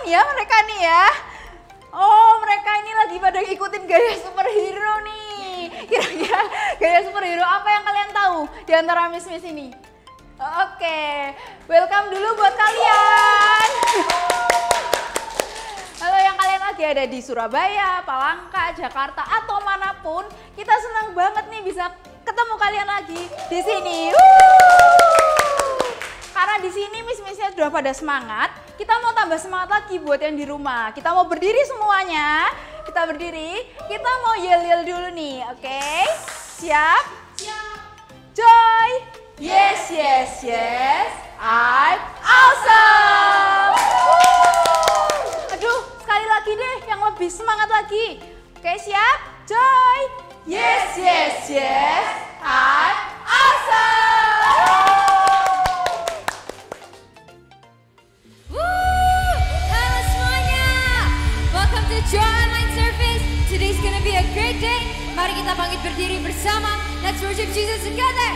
ya mereka nih ya. Oh, mereka ini lagi pada ngikutin gaya superhero nih. Kira-kira gaya superhero apa yang kalian tahu di antara miss-miss ini? Oke, welcome dulu buat kalian. Halo yang kalian lagi ada di Surabaya, Palangka, Jakarta, atau manapun, kita senang banget nih bisa ketemu kalian lagi di sini. Karena di sini miss-missnya sudah pada semangat, kita mau tambah semangat lagi buat yang di rumah. Kita mau berdiri semuanya, kita berdiri, kita mau yel-yel dulu nih, oke? Siap? Siap. Joy! Yes, yes, yes, I'm awesome! Aduh, sekali lagi deh yang lebih semangat lagi. Oke, siap? Joy! Yes, yes, yes, I'm awesome! Halo semuanya, welcome to Joy Online Service. Today's gonna be a great day. Mari kita bangkit berdiri bersama. Let's worship Jesus together.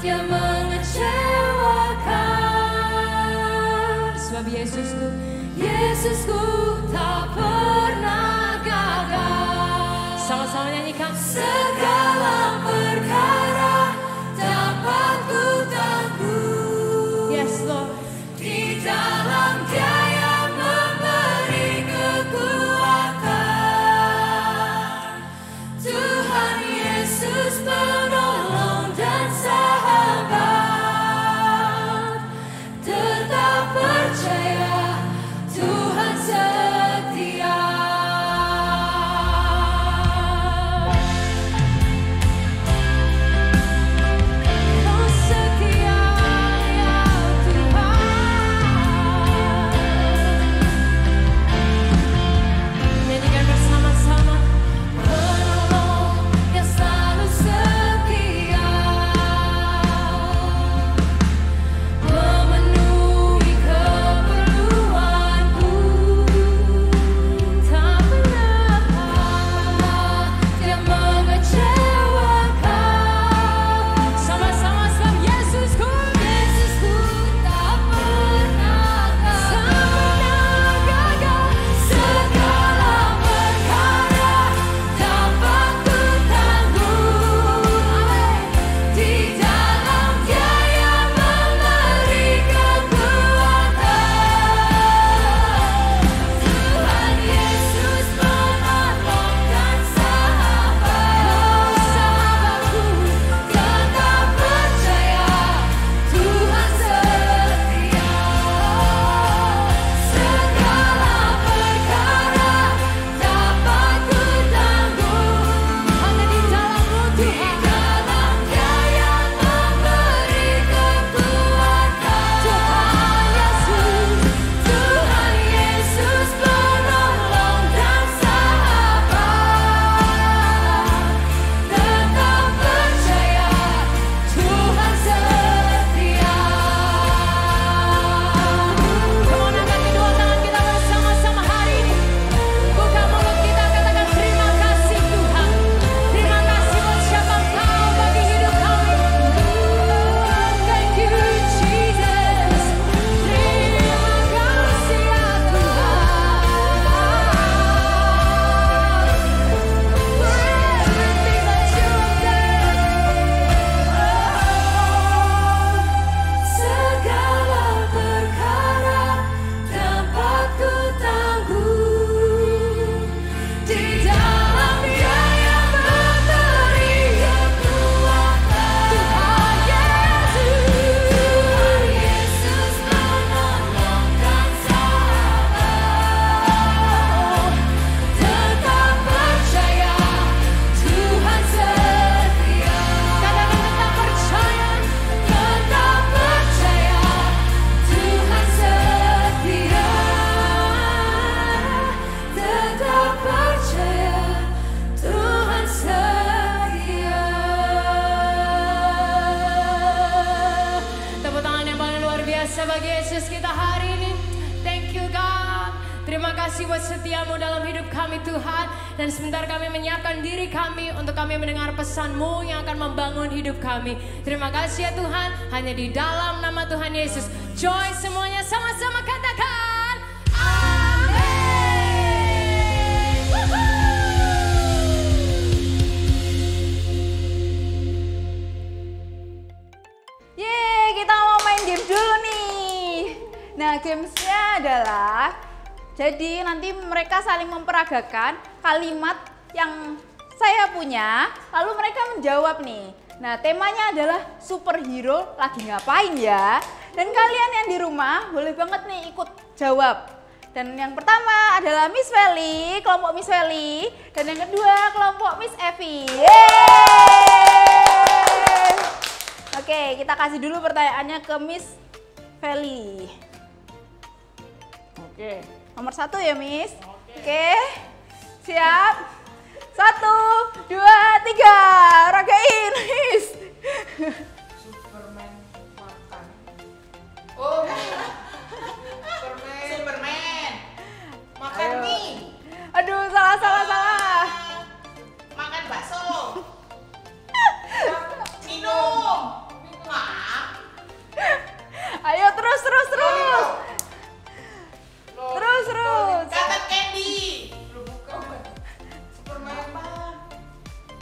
dia mengecewakan. Sebab Yesusku tak pernah gagal. Sama-sama nyanyikan. Segala perkara dapat ku tangguh. Yes Lord. Di dalam Dia yang memberi kekuatan. Tuhan Yesus penolong dan sahabat. Tetap percaya Tuhan setia. Kau setia ya Tuhan. Nyanyikan bersama-sama. Penolong yang selalu setia, memenuhi keperluanku. Tak pernah Dia mengecewakan. Sama-sama sebab Yesusku tak pernah gagal. Segala perkara dapat ku tangguh. Di dalam Dia yang memberi kekuatan. Tuhan Yesus penolong dan sahabat. Sahabatku tetap percaya Tuhan setia. Segala perkara dapat ku tangguh. Hanya di dalam-Mu Tuhan. Di dalam Dia yang memberi kekuatan. Tuhan Yesus penolong dan sahabat. Tetap percaya Tuhan setia. Come on, angkat kedua tangan kita bersama-sama hari ini. Buka mulut kita, katakan terima kasih Tuhan. Terima kasih buat siapa Engkau bagi hidup kami. Thank you Jesus. Terima kasih ya Tuhan. For everything that you've done. Segala perkara dapat ku tangguh. Di dalam Dia yang memberi kekuatan. Tuhan Yesus penolong dan sahabat. Tetap percaya Tuhan setia. Katakan tetap percaya. Tetap percaya Tuhan setia. Tetap percaya Tuhan setia. Tepuk tangan yang paling luar biasa bagi Yesus kita hari ini. Thank you God. Terima kasih buat setiamu dalam hidup kami Tuhan. Dan sebentar kami menyiapkan diri kami untuk kami mendengar pesan-Mu yang akan membangun hidup kami. Terima kasih ya Tuhan. Hanya di dalam nama Tuhan Yesus. Joy semuanya sama-sama katakan. Amin. Yeay, kita mau main game dulu nih. Nah, gamesnya adalah, jadi nanti mereka saling memperagakan kalimat yang saya punya, lalu mereka menjawab nih. Nah, temanya adalah superhero lagi ngapain ya? Dan kalian yang di rumah boleh banget nih ikut jawab. Dan yang pertama adalah Miss Feli, kelompok Miss Feli. Dan yang kedua kelompok Miss Evi. Yeay! Oke, kita kasih dulu pertanyaannya ke Miss Feli. Oke. Nomor 1 ya, Miss. Oke. Siap. 1, 2, 3. Ragain, Miss. Superman makan. Oh. Superman. Makan Ayo. mie. Aduh, salah. Makan bakso. Minum.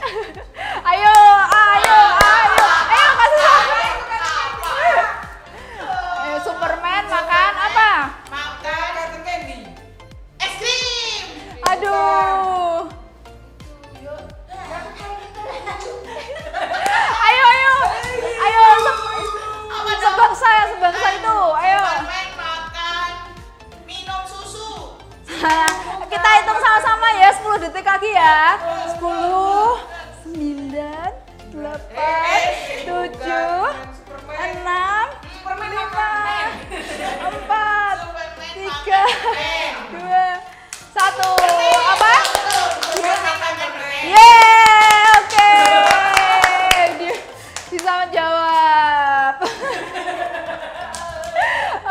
Ayo, ayo, ayo. Ayo kasih Superman. Ayo Superman makan apa? Makan cotton candy. Es krim. Aduh. Ayo, ayo. Ayo, sebangsa itu. Ayo. Superman makan minum susu. Kita hitung sama-sama ya, 10 detik lagi ya. 10, 9, 8, 7, 6, 5, 4, 3, 2, 1. Apa? Yeay, oke. Dia bisa menjawab.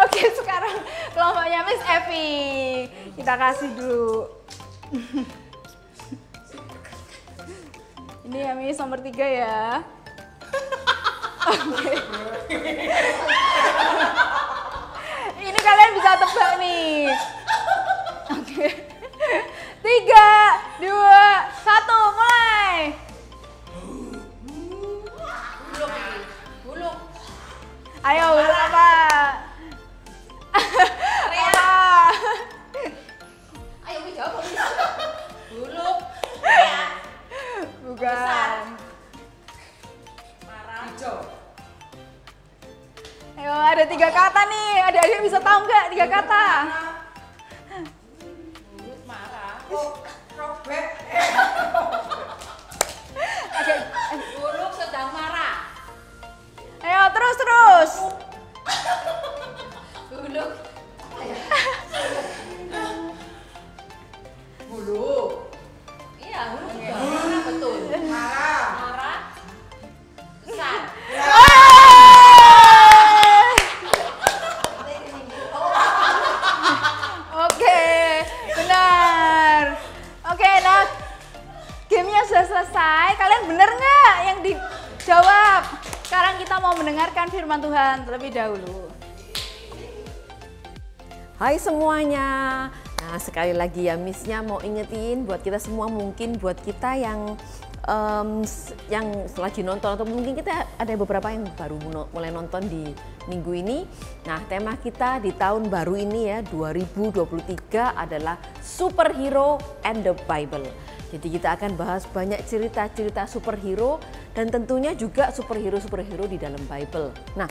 Oke, sekarang kelompoknya Miss Evi. Kita kasih dulu. Ini ya Miss nomor 3 ya. Oke. Ini kalian bisa tebak nih. Oke. 3, 2, 1, mulai. Buluk. Ayo, buluk apa? Apa? Ayo jawab. Buluk. Bukan. Marah. Hijau. Ayo, ada 3 kata nih. Adik-adik bisa tahu nggak 3 kata? Bulut marah. Oh, robek. Oke. Buluk sedang marah. Ayo, terus. Buluk. Buluk. Iya, buluk juga marah betul. Marah. Marah. Besar. Oke, benar. Oke, nah gamenya sudah selesai. Kalian bener nggak yang dijawab? Sekarang kita mau mendengarkan firman Tuhan terlebih dahulu. Hai semuanya. Nah sekali lagi ya Miss-nya mau ingetin buat kita semua, mungkin buat kita yang lagi nonton atau mungkin kita ada beberapa yang baru mulai nonton di minggu ini. Nah tema kita di tahun baru ini ya 2023 adalah Superhero and the Bible. Jadi kita akan bahas banyak cerita-cerita superhero dan tentunya juga superhero di dalam Bible. Nah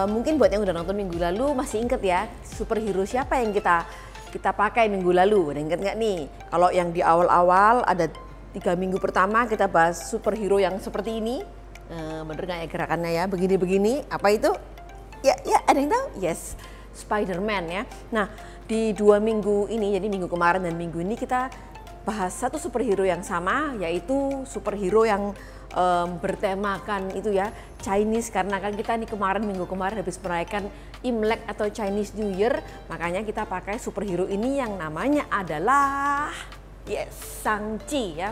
mungkin buat yang udah nonton minggu lalu masih inget ya superhero siapa yang kita pakai minggu lalu. Ada inget nggak nih? Kalau yang di awal-awal ada 3 minggu pertama kita bahas superhero yang seperti ini. Bener nggak ya gerakannya ya? Begini-begini. Apa itu? Ya ada yang tahu? Yes, Spider-Man ya. Nah di 2 minggu ini, jadi minggu kemarin dan minggu ini kita bahas satu superhero yang sama, yaitu superhero yang bertemakan itu ya Chinese, karena kan kita nih minggu kemarin habis merayakan Imlek atau Chinese New Year, makanya kita pakai superhero ini yang namanya adalah Shang-Chi ya.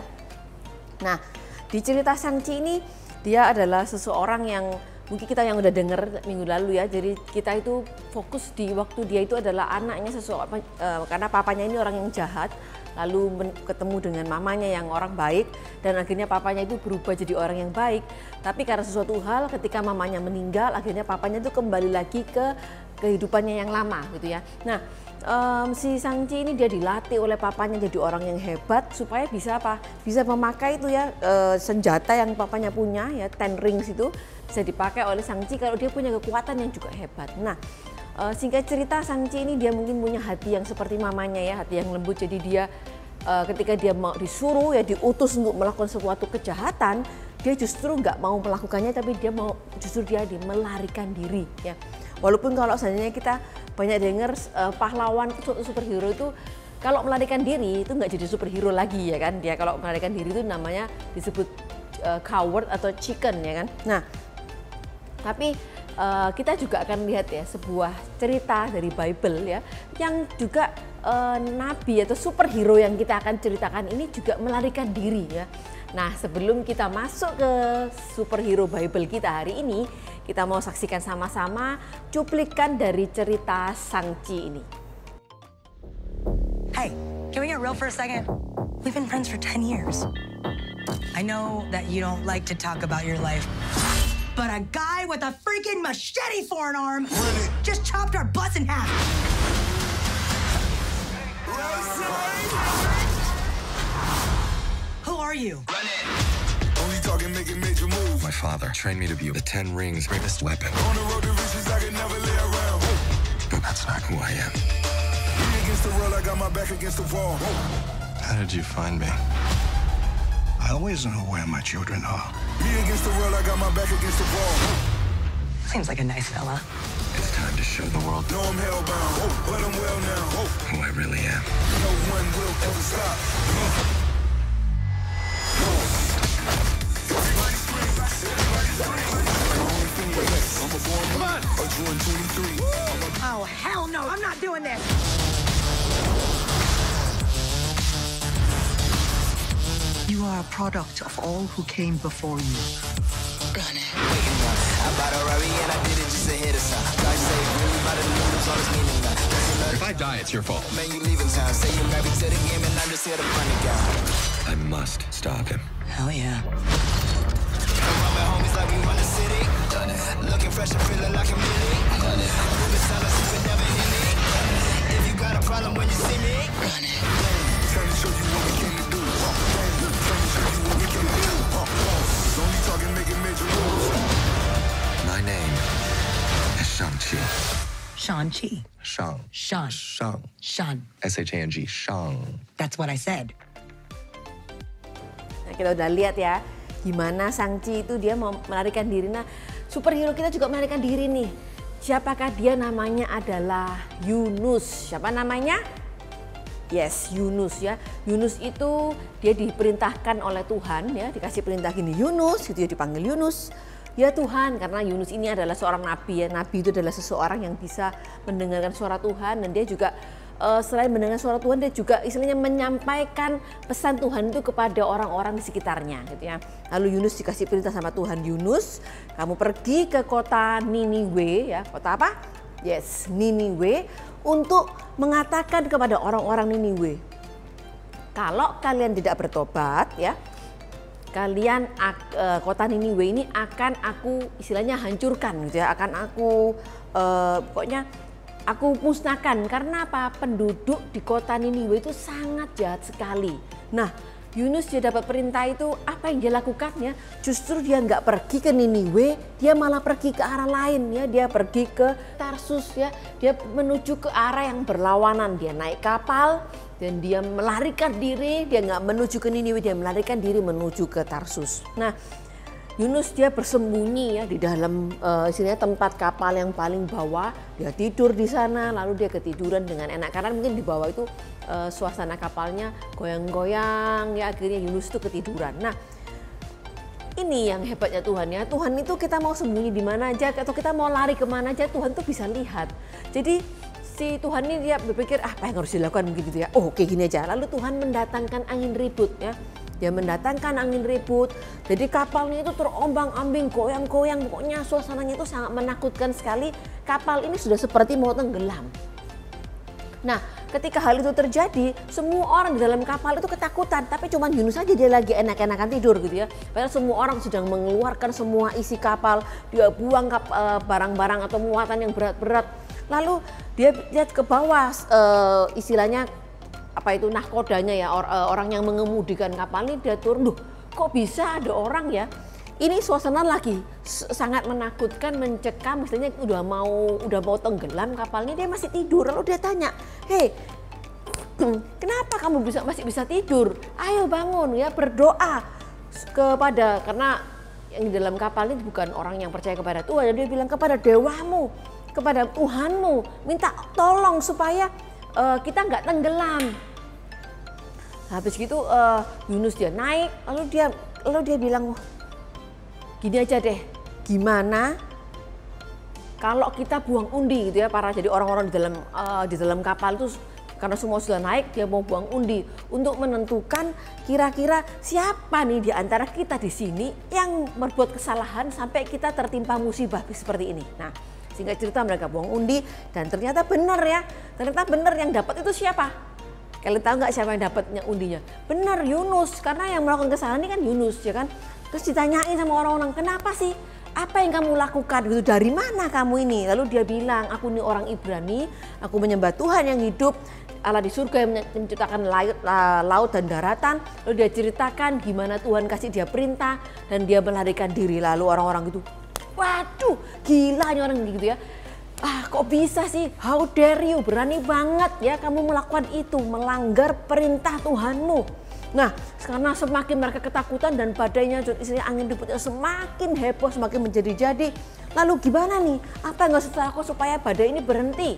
Nah di cerita Shang-Chi ini dia adalah seseorang yang mungkin kita yang udah denger minggu lalu ya, jadi kita itu fokus di waktu dia itu adalah anaknya seseorang, karena papanya ini orang yang jahat, lalu ketemu dengan mamanya yang orang baik, dan akhirnya papanya itu berubah jadi orang yang baik. Tapi karena sesuatu hal ketika mamanya meninggal, akhirnya papanya itu kembali lagi ke kehidupannya yang lama gitu ya. Nah si Shang-Chi ini dia dilatih oleh papanya jadi orang yang hebat supaya bisa apa? Bisa memakai itu ya senjata yang papanya punya ya, Ten Rings itu bisa dipakai oleh Shang-Chi kalau dia punya kekuatan yang juga hebat. Nah singkat cerita Shang-Chi ini dia mungkin punya hati yang seperti mamanya ya, hati yang lembut. Jadi dia ketika dia mau disuruh ya, diutus untuk melakukan suatu kejahatan, dia justru nggak mau melakukannya, tapi dia mau justru dia melarikan diri ya. Walaupun kalau seandainya kita banyak dengar pahlawan suatu superhero itu kalau melarikan diri itu nggak jadi superhero lagi ya kan, dia kalau melarikan diri itu namanya disebut coward atau chicken ya kan. Nah tapi kita juga akan lihat ya sebuah cerita dari Bible ya, yang juga nabi atau superhero yang kita akan ceritakan ini juga melarikan diri ya. Nah sebelum kita masuk ke superhero Bible kita hari ini, kita mau saksikan sama-sama cuplikan dari cerita Shang-Chi ini. Hey, can we get real for a second? We've been friends for 10 years. I know that you don't like to talk about your life, but a guy with a freaking machete for an arm just chopped our butts in half. Who are you? Only talking, making major moves. My father trained me to be the 10 Rings' greatest weapon. On the road to riches, I could never lay around. But that's not who I am. Me against the world, I got my back against the wall. How did you find me? I always know where my children are. Me against the world, I got my back against the wall. Seems like a nice fella. It's time to show the world. No, I'm hellbound, but I'm well now. Who I really am. No one will ever stop. Come on! Oh, hell no, I'm not doing this. You are a product of all who came before you. Run it. I bought a Rari and I did it just to hit a sign. God say really about to lose all this meaning now. If I die, it's your fault. Man, you leaving town. Say you're married to the game and I'm just here to run it down. I must stop him. Hell yeah. Around my homies like we run the city. Done it. Looking fresh and feeling like a million. Done it. Moving silence, you could never hear me. If you got a problem when you see me, run it. Trying to show you what we came to do. Trying to show you what we came to do. Only talking, making major moves. My name is Shang-Chi. Shang-Chi. Shang. Shang. Shang. Shang. S-H-A-N-G. Shang. That's what I said. Nah, kita udah lihat ya, gimana Shang-Chi itu dia mau melarikan diri. Nah, superhero kita juga melarikan diri nih. Siapakah dia? Namanya adalah Yunus. Siapa namanya? Yes, Yunus ya. Yunus itu dia diperintahkan oleh Tuhan ya, dikasih perintah gini, Yunus, gitu ya, dipanggil Yunus. Ya Tuhan, karena Yunus ini adalah seorang nabi ya. Nabi itu adalah seseorang yang bisa mendengarkan suara Tuhan, dan dia juga selain mendengar suara Tuhan, dia juga istilahnya menyampaikan pesan Tuhan itu kepada orang-orang di sekitarnya gitu ya. Lalu Yunus dikasih perintah sama Tuhan, Yunus, kamu pergi ke kota Niniwe ya. Kota apa? Yes, Niniwe, untuk mengatakan kepada orang-orang Niniwe, kalau kalian tidak bertobat ya, kalian kota Niniwe ini akan aku istilahnya hancurkan gitu ya, akan aku pokoknya aku musnahkan. Karena apa? Penduduk di kota Niniwe itu sangat jahat sekali. Nah, Yunus dia dapat perintah itu, apa yang dia lakukan ya? Justru dia nggak pergi ke Niniwe, dia malah pergi ke arah lain ya. Dia pergi ke Tarsus ya, dia menuju ke arah yang berlawanan. Dia naik kapal dan dia melarikan diri, dia nggak menuju ke Niniwe, dia melarikan diri menuju ke Tarsus. Nah, Yunus dia bersembunyi ya di dalam istilahnya tempat kapal yang paling bawah. Dia tidur di sana, lalu dia ketiduran dengan enak karena mungkin di bawah itu suasana kapalnya goyang-goyang ya, akhirnya Yunus itu ketiduran. Nah, ini yang hebatnya Tuhan ya. Tuhan itu kita mau sembunyi di mana aja atau kita mau lari kemana aja, Tuhan tuh bisa lihat. Jadi si Tuhan ini dia berpikir apa yang harus dilakukan mungkin gitu ya. Oh, kayak gini aja. Lalu Tuhan mendatangkan angin ribut ya. Dia mendatangkan angin ribut, jadi kapalnya itu terombang-ambing, goyang-goyang, pokoknya suasananya itu sangat menakutkan sekali. Kapal ini sudah seperti mau tenggelam. Nah, ketika hal itu terjadi, semua orang di dalam kapal itu ketakutan, tapi cuma Yunus aja dia lagi enak-enakan tidur gitu ya. Padahal semua orang sedang mengeluarkan semua isi kapal, dia buang barang-barang atau muatan yang berat-berat. Lalu dia lihat ke bawah, istilahnya apa itu nahkodanya ya, orang yang mengemudikan kapal ini, dia turun, loh kok bisa ada orang ya. Ini suasana lagi sangat menakutkan, mencekam, misalnya udah mau tenggelam kapalnya, dia masih tidur. Lalu dia tanya, hei kenapa kamu masih bisa tidur? Ayo bangun ya, berdoa kepada, karena yang di dalam kapal ini bukan orang yang percaya kepada Tuhan. Dia bilang kepada dewamu, kepada Tuhanmu, minta tolong supaya kita nggak tenggelam. Habis gitu Yunus dia naik, lalu dia bilang, gini aja deh, gimana kalau kita buang undi gitu ya, jadi orang-orang di dalam kapal itu karena semua sudah naik, dia mau buang undi untuk menentukan kira-kira siapa nih di antara kita di sini yang berbuat kesalahan sampai kita tertimpa musibah seperti ini. Nah, singkat cerita mereka buang undi dan ternyata benar ya. Ternyata benar yang dapat itu siapa? Kalian tahu nggak siapa yang dapatnya undinya? Benar, Yunus, karena yang melakukan kesalahan ini kan Yunus, ya kan? Terus ditanyain sama orang-orang, kenapa sih? Apa yang kamu lakukan gitu? Dari mana kamu ini? Lalu dia bilang, aku ini orang Ibrani, aku menyembah Tuhan yang hidup, Allah di surga yang menciptakan laut dan daratan. Lalu dia ceritakan gimana Tuhan kasih dia perintah dan dia melarikan diri. Lalu orang-orang gitu, waduh, gila ini orang gitu ya. Kok bisa sih? How dare you? Berani banget ya kamu melakukan itu, melanggar perintah Tuhanmu. Nah, karena semakin mereka ketakutan dan badainya, istilahnya angin ributnya semakin heboh, semakin menjadi-jadi. Lalu gimana nih? Apa yang harus kita lakukan supaya badai ini berhenti?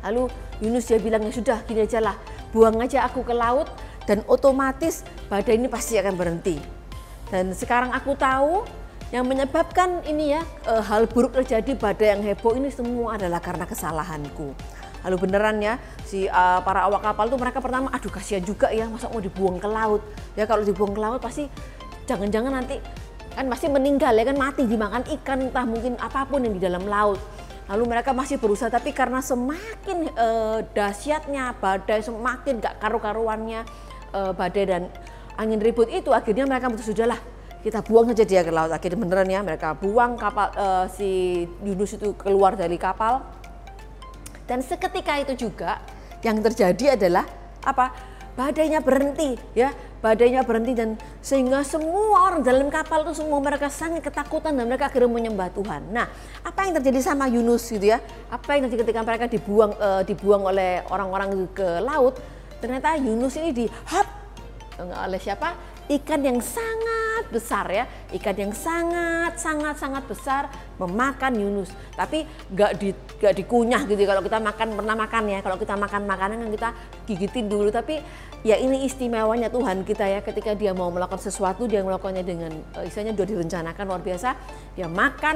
Lalu Yunus dia bilang, ya sudah gini aja lah, buang aja aku ke laut dan otomatis badai ini pasti akan berhenti. Dan sekarang aku tahu yang menyebabkan ini ya, hal buruk terjadi, badai yang heboh ini semua adalah karena kesalahanku. Lalu beneran ya, si para awak kapal tuh mereka pertama, aduh kasihan juga ya, masa mau dibuang ke laut. Ya kalau dibuang ke laut pasti jangan-jangan nanti kan pasti meninggal ya kan, mati dimakan ikan, entah mungkin apapun yang di dalam laut. Lalu mereka masih berusaha, tapi karena semakin dahsyatnya badai, semakin gak karu-karuannya badai dan angin ribut itu, akhirnya mereka putus, sudahlah kita buang saja dia ke laut. Akhirnya beneran ya, mereka buang kapal si Yunus itu keluar dari kapal. Dan seketika itu juga yang terjadi adalah apa? Badainya berhenti ya, badainya berhenti dan sehingga semua orang dalam kapal itu semua mereka sangat ketakutan dan mereka akhirnya menyembah Tuhan. Nah, apa yang terjadi sama Yunus gitu ya? Apa yang terjadi ketika mereka dibuang oleh orang-orang ke laut? Ternyata Yunus ini dihap oleh siapa? Ikan yang sangat besar ya, ikan yang sangat besar memakan Yunus. Tapi gak dikunyah gitu kalau kita pernah makan ya. Kalau kita makan makanan kan kita gigitin dulu, tapi ya ini istimewanya Tuhan kita ya, ketika dia mau melakukan sesuatu dia melakukannya dengan istilahnya sudah direncanakan luar biasa. Dia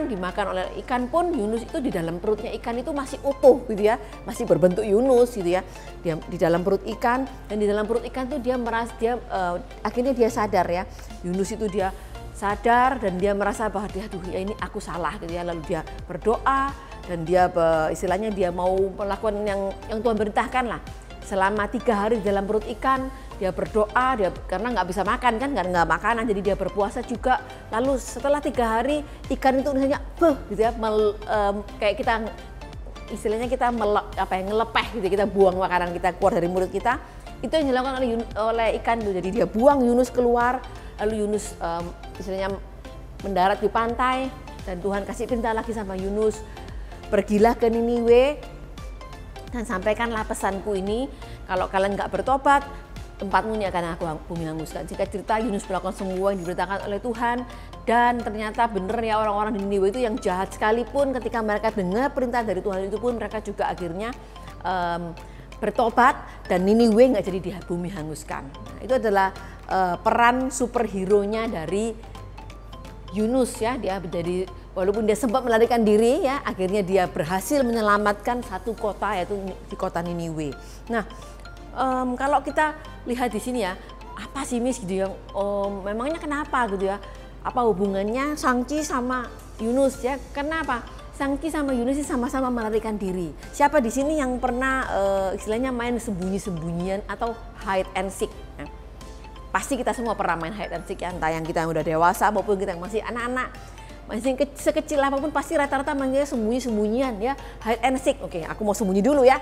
dimakan oleh ikan pun Yunus itu di dalam perutnya ikan itu masih utuh gitu ya, masih berbentuk Yunus gitu ya. Dia di dalam perut ikan dan di dalam perut ikan tuh dia merasa akhirnya dia sadar ya, Yunus itu dia sadar dan dia merasa bahwa aduh ya ini aku salah gitu ya. Lalu dia berdoa dan dia istilahnya dia mau melakukan yang Tuhan perintahkan lah. Selama 3 hari di dalam perut ikan dia berdoa, dia karena nggak bisa makan kan, nggak makanan, jadi dia berpuasa juga. Lalu setelah 3 hari ikan itu hanya gitu ya, kayak kita istilahnya kita ngelepeh gitu, kita buang makanan kita keluar dari mulut kita. Itu yang dilakukan oleh ikan itu. Jadi dia buang Yunus keluar, lalu Yunus istilahnya mendarat di pantai dan Tuhan kasih perintah lagi sama Yunus, pergilah ke Niniwe dan sampaikanlah pesanku ini, kalau kalian nggak bertobat, tempatmu ini akan aku bumi hanguskan. Jika cerita Yunus melakukan semua yang diberitakan oleh Tuhan, dan ternyata bener ya orang-orang di Niniwe itu yang jahat sekalipun ketika mereka dengar perintah dari Tuhan itu pun mereka juga akhirnya bertobat dan Niniwe nggak jadi di bumi hanguskan. Nah, itu adalah peran superhero-nya dari Yunus ya, dia menjadi walaupun dia sempat melarikan diri ya, akhirnya dia berhasil menyelamatkan satu kota yaitu di kota Niniwe. Nah, kalau kita lihat di sini ya, apa sih Miss gitu ya? Memangnya kenapa gitu ya? Apa hubungannya Sangchi sama Yunus ya? Kenapa? Sangchi sama Yunus sama-sama melarikan diri. Siapa di sini yang pernah istilahnya main sembunyi-sembunyian atau hide and seek? Nah, pasti kita semua pernah main hide and seek ya, entah yang kita yang udah dewasa maupun kita yang masih anak-anak. Masih sekecil apapun pasti rata-rata manggilnya sembunyi-sembunyian ya, hide and seek. Oke, aku mau sembunyi dulu ya.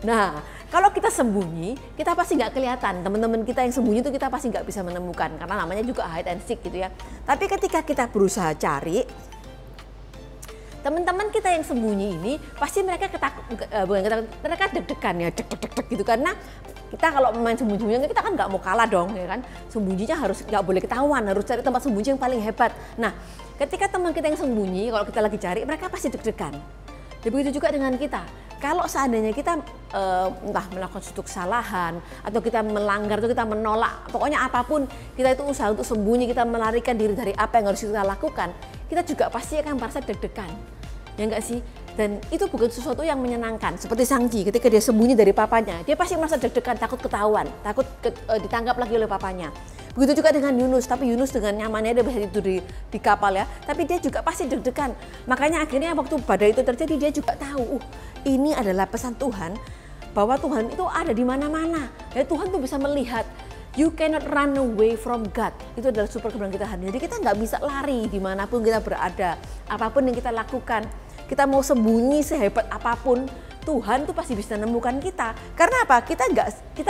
Nah, kalau kita sembunyi, kita pasti nggak kelihatan. Teman-teman kita yang sembunyi itu kita pasti nggak bisa menemukan karena namanya juga hide and seek gitu ya. Tapi ketika kita berusaha cari, teman-teman kita yang sembunyi ini pasti mereka mereka deg-degan ya, deg-deg gitu karena kita kalau main sembunyi-sembunyian kita kan nggak mau kalah dong ya kan, sembunyinya harus nggak boleh ketahuan, harus cari tempat sembunyi yang paling hebat. Nah, ketika teman kita yang sembunyi, kalau kita lagi cari mereka pasti deg-degan. Begitu juga dengan kita. Kalau seandainya kita entah melakukan suatu kesalahan atau kita melanggar atau kita menolak, pokoknya apapun kita itu usaha untuk sembunyi, kita melarikan diri dari apa yang harus kita lakukan, kita juga pasti akan merasa deg-degan. Ya enggak sih? Dan itu bukan sesuatu yang menyenangkan. Seperti Sangchi ketika dia sembunyi dari papanya, dia pasti merasa deg-degan, takut ketahuan, takut ditangkap lagi oleh papanya. Begitu juga dengan Yunus, tapi Yunus dengan nyamannya dia bisa tidur di kapal ya, tapi dia juga pasti deg-degan. Makanya akhirnya waktu badai itu terjadi dia juga tahu, ini adalah pesan Tuhan bahwa Tuhan itu ada di mana-mana. Ya, Tuhan tuh bisa melihat. You cannot run away from God. Itu adalah super kebenaran kita hari ini. Jadi kita nggak bisa lari dimanapun kita berada. Apapun yang kita lakukan. Kita mau sembunyi sehebat apapun, Tuhan tuh pasti bisa menemukan kita. Karena apa? Kita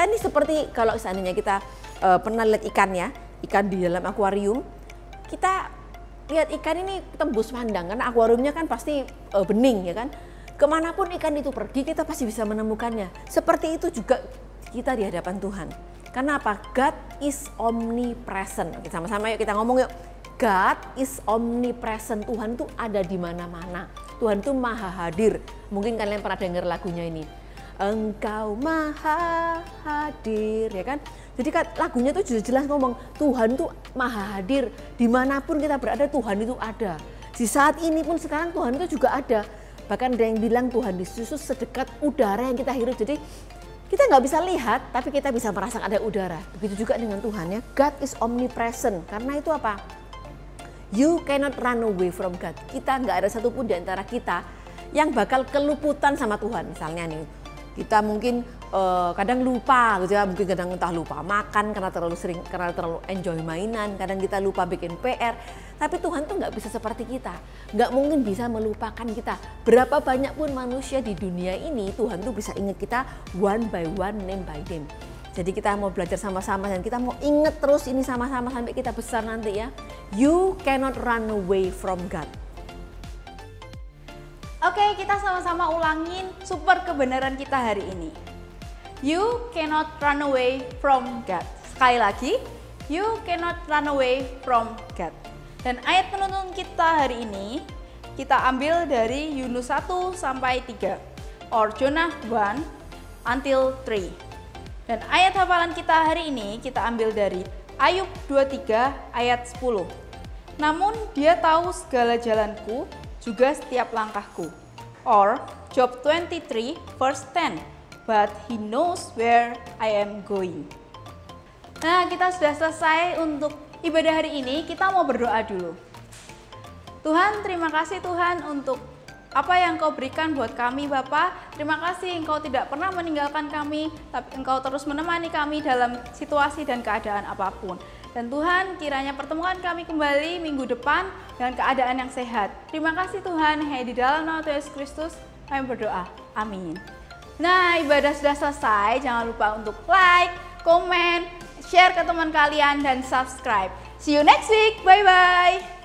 ini seperti kalau seandainya kita pernah lihat ikan ya. Ikan di dalam akuarium. Kita lihat ikan ini tembus pandang. Karena akuariumnya kan pasti bening ya kan. Kemanapun ikan itu pergi, kita pasti bisa menemukannya. Seperti itu juga kita di hadapan Tuhan. Karena apa? God is omnipresent. Oke, sama-sama yuk kita ngomong yuk. God is omnipresent. Tuhan tuh ada di mana-mana. Tuhan tuh maha hadir. Mungkin kalian pernah dengar lagunya ini. Engkau maha hadir, ya kan? Jadi kan lagunya tuh jelas ngomong Tuhan tuh maha hadir. Dimanapun kita berada, Tuhan itu ada. Di saat ini pun sekarang Tuhan itu juga ada. Bahkan ada yang bilang Tuhan Yesus sedekat udara yang kita hirup. Jadi kita nggak bisa lihat, tapi kita bisa merasakan ada udara. Begitu juga dengan Tuhan ya. God is omnipresent. Karena itu apa? You cannot run away from God. Kita nggak ada satupun di antara kita yang bakal keluputan sama Tuhan. Misalnya nih, kita mungkin kadang lupa gitu ya, mungkin kadang entah lupa makan karena terlalu enjoy mainan, kadang kita lupa bikin PR. Tapi Tuhan tuh nggak bisa seperti kita, nggak mungkin bisa melupakan kita. Berapa banyak pun manusia di dunia ini, Tuhan tuh bisa ingat kita one by one, name by name. Jadi kita mau belajar sama-sama dan kita mau ingat terus ini sama-sama sampai kita besar nanti ya. You cannot run away from God. Oke, kita sama-sama ulangin super kebenaran kita hari ini. You cannot run away from God. Sekali lagi, you cannot run away from God. Dan ayat penuntun kita hari ini kita ambil dari Yunus 1 sampai 3 or Jonah 1 until 3. Dan ayat hafalan kita hari ini kita ambil dari Ayub 23 ayat 10. Namun dia tahu segala jalanku, juga setiap langkahku. Or Job 23 verse 10. But he knows where I am going. Nah, kita sudah selesai untuk ibadah hari ini. Kita mau berdoa dulu. Tuhan, terima kasih Tuhan untuk apa yang Engkau berikan buat kami Bapa. Terima kasih Engkau tidak pernah meninggalkan kami, tapi Engkau terus menemani kami dalam situasi dan keadaan apapun. Dan Tuhan, kiranya pertemuan kami kembali minggu depan dengan keadaan yang sehat. Terima kasih Tuhan, di dalam nama Tuhan Yesus Kristus kami berdoa. Amin. Nah, ibadah sudah selesai. Jangan lupa untuk like, komen, share ke teman kalian, dan subscribe. See you next week. Bye-bye.